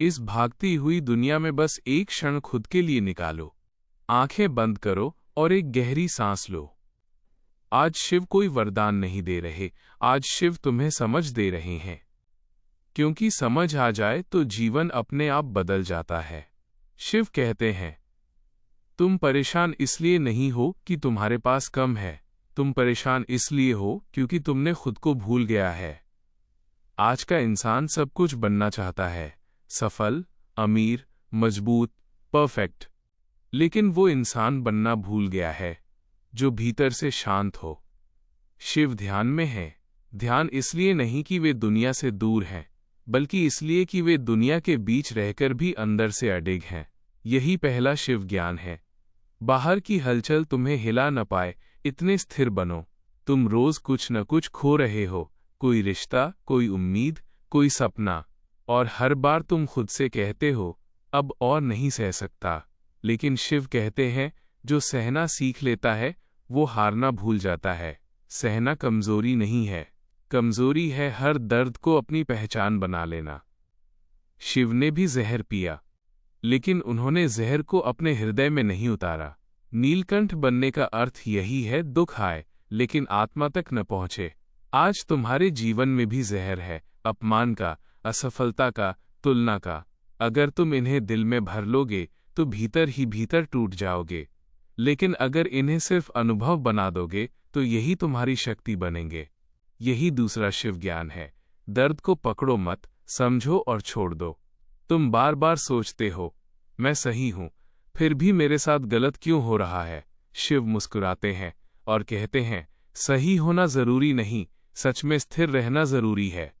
इस भागती हुई दुनिया में बस एक क्षण खुद के लिए निकालो। आंखें बंद करो और एक गहरी सांस लो। आज शिव कोई वरदान नहीं दे रहे, आज शिव तुम्हें समझ दे रहे हैं। क्योंकि समझ आ जाए तो जीवन अपने आप बदल जाता है। शिव कहते हैं, तुम परेशान इसलिए नहीं हो कि तुम्हारे पास कम है, तुम परेशान इसलिए हो क्योंकि तुमने खुद को भूल गया है। आज का इंसान सब कुछ बनना चाहता है, सफल, अमीर, मजबूत, परफेक्ट, लेकिन वो इंसान बनना भूल गया है जो भीतर से शांत हो। शिव ध्यान में है। ध्यान इसलिए नहीं कि वे दुनिया से दूर हैं, बल्कि इसलिए कि वे दुनिया के बीच रहकर भी अंदर से अडिग हैं। यही पहला शिव ज्ञान है। बाहर की हलचल तुम्हें हिला न पाए, इतने स्थिर बनो। तुम रोज कुछ न कुछ खो रहे हो, कोई रिश्ता, कोई उम्मीद, कोई सपना, और हर बार तुम खुद से कहते हो, अब और नहीं सह सकता। लेकिन शिव कहते हैं, जो सहना सीख लेता है वो हारना भूल जाता है। सहना कमजोरी नहीं है, कमजोरी है हर दर्द को अपनी पहचान बना लेना। शिव ने भी जहर पिया, लेकिन उन्होंने जहर को अपने हृदय में नहीं उतारा। नीलकंठ बनने का अर्थ यही है, दुख आए लेकिन आत्मा तक न पहुंचे। आज तुम्हारे जीवन में भी जहर है, अपमान का, असफलता का, तुलना का। अगर तुम इन्हें दिल में भर लोगे तो भीतर ही भीतर टूट जाओगे, लेकिन अगर इन्हें सिर्फ अनुभव बना दोगे तो यही तुम्हारी शक्ति बनेंगे। यही दूसरा शिव ज्ञान है। दर्द को पकड़ो मत, समझो और छोड़ दो। तुम बार बार सोचते हो, मैं सही हूं, फिर भी मेरे साथ गलत क्यों हो रहा है। शिव मुस्कुराते हैं और कहते हैं, सही होना जरूरी नहीं, सच में स्थिर रहना जरूरी है।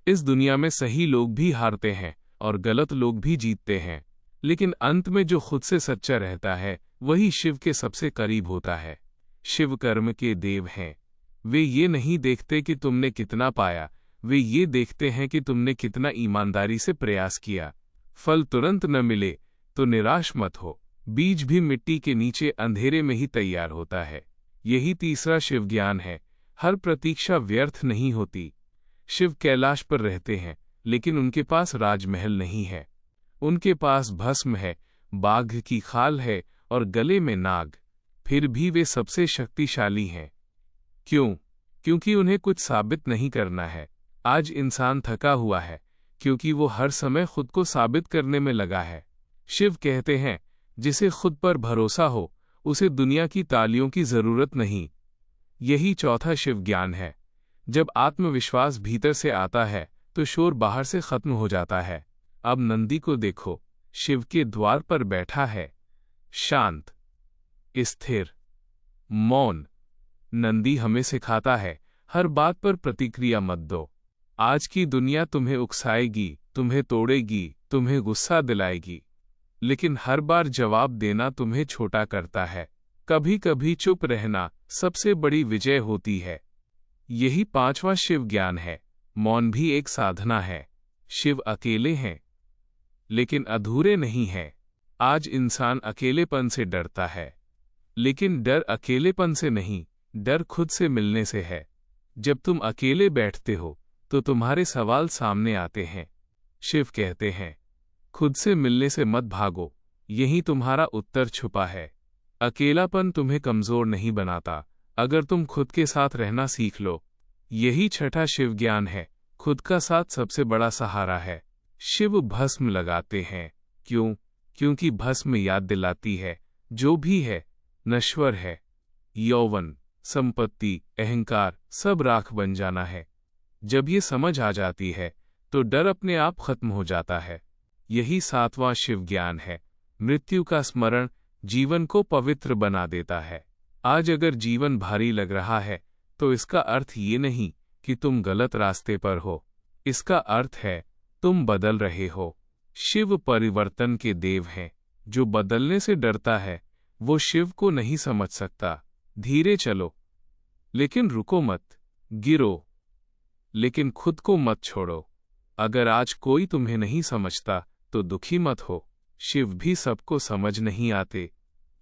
इस दुनिया में सही लोग भी हारते हैं और गलत लोग भी जीतते हैं, लेकिन अंत में जो खुद से सच्चा रहता है वही शिव के सबसे करीब होता है। शिव कर्म के देव हैं। वे ये नहीं देखते कि तुमने कितना पाया, वे ये देखते हैं कि तुमने कितना ईमानदारी से प्रयास किया। फल तुरंत न मिले तो निराश मत हो, बीज भी मिट्टी के नीचे अंधेरे में ही तैयार होता है। यही तीसरा शिव ज्ञान है। हर प्रतीक्षा व्यर्थ नहीं होती। शिव कैलाश पर रहते हैं, लेकिन उनके पास राजमहल नहीं है। उनके पास भस्म है, बाघ की खाल है और गले में नाग। फिर भी वे सबसे शक्तिशाली हैं। क्यों? क्योंकि उन्हें कुछ साबित नहीं करना है। आज इंसान थका हुआ है क्योंकि वो हर समय खुद को साबित करने में लगा है। शिव कहते हैं, जिसे खुद पर भरोसा हो उसे दुनिया की तालियों की जरूरत नहीं। यही चौथा शिव ज्ञान है। जब आत्मविश्वास भीतर से आता है तो शोर बाहर से खत्म हो जाता है। अब नंदी को देखो, शिव के द्वार पर बैठा है, शांत, स्थिर, मौन। नंदी हमें सिखाता है, हर बात पर प्रतिक्रिया मत दो। आज की दुनिया तुम्हें उकसाएगी, तुम्हें तोड़ेगी, तुम्हें गुस्सा दिलाएगी, लेकिन हर बार जवाब देना तुम्हें छोटा करता है। कभी कभी चुप रहना सबसे बड़ी विजय होती है। यही पांचवा शिव ज्ञान है। मौन भी एक साधना है। शिव अकेले हैं, लेकिन अधूरे नहीं हैं। आज इंसान अकेलेपन से डरता है, लेकिन डर अकेलेपन से नहीं, डर खुद से मिलने से है। जब तुम अकेले बैठते हो तो तुम्हारे सवाल सामने आते हैं। शिव कहते हैं, खुद से मिलने से मत भागो, यही तुम्हारा उत्तर छुपा है। अकेलापन तुम्हें कमजोर नहीं बनाता, अगर तुम खुद के साथ रहना सीख लो। यही छठा शिव ज्ञान है। खुद का साथ सबसे बड़ा सहारा है। शिव भस्म लगाते हैं। क्यों? क्योंकि भस्म याद दिलाती है, जो भी है नश्वर है। यौवन, संपत्ति, अहंकार सब राख बन जाना है। जब ये समझ आ जाती है तो डर अपने आप खत्म हो जाता है। यही सातवां शिव ज्ञान है। मृत्यु का स्मरण जीवन को पवित्र बना देता है। आज अगर जीवन भारी लग रहा है तो इसका अर्थ ये नहीं कि तुम गलत रास्ते पर हो, इसका अर्थ है तुम बदल रहे हो। शिव परिवर्तन के देव हैं। जो बदलने से डरता है वो शिव को नहीं समझ सकता। धीरे चलो, लेकिन रुको मत। गिरो, लेकिन खुद को मत छोड़ो। अगर आज कोई तुम्हें नहीं समझता तो दुखी मत हो। शिव भी सबको समझ नहीं आते,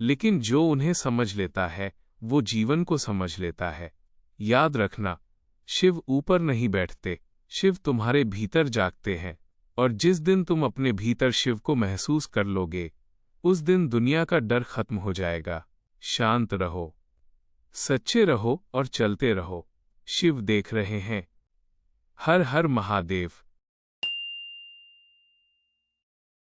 लेकिन जो उन्हें समझ लेता है वो जीवन को समझ लेता है। याद रखना, शिव ऊपर नहीं बैठते, शिव तुम्हारे भीतर जागते हैं। और जिस दिन तुम अपने भीतर शिव को महसूस कर लोगे, उस दिन दुनिया का डर खत्म हो जाएगा। शांत रहो, सच्चे रहो और चलते रहो। शिव देख रहे हैं। हर हर महादेव।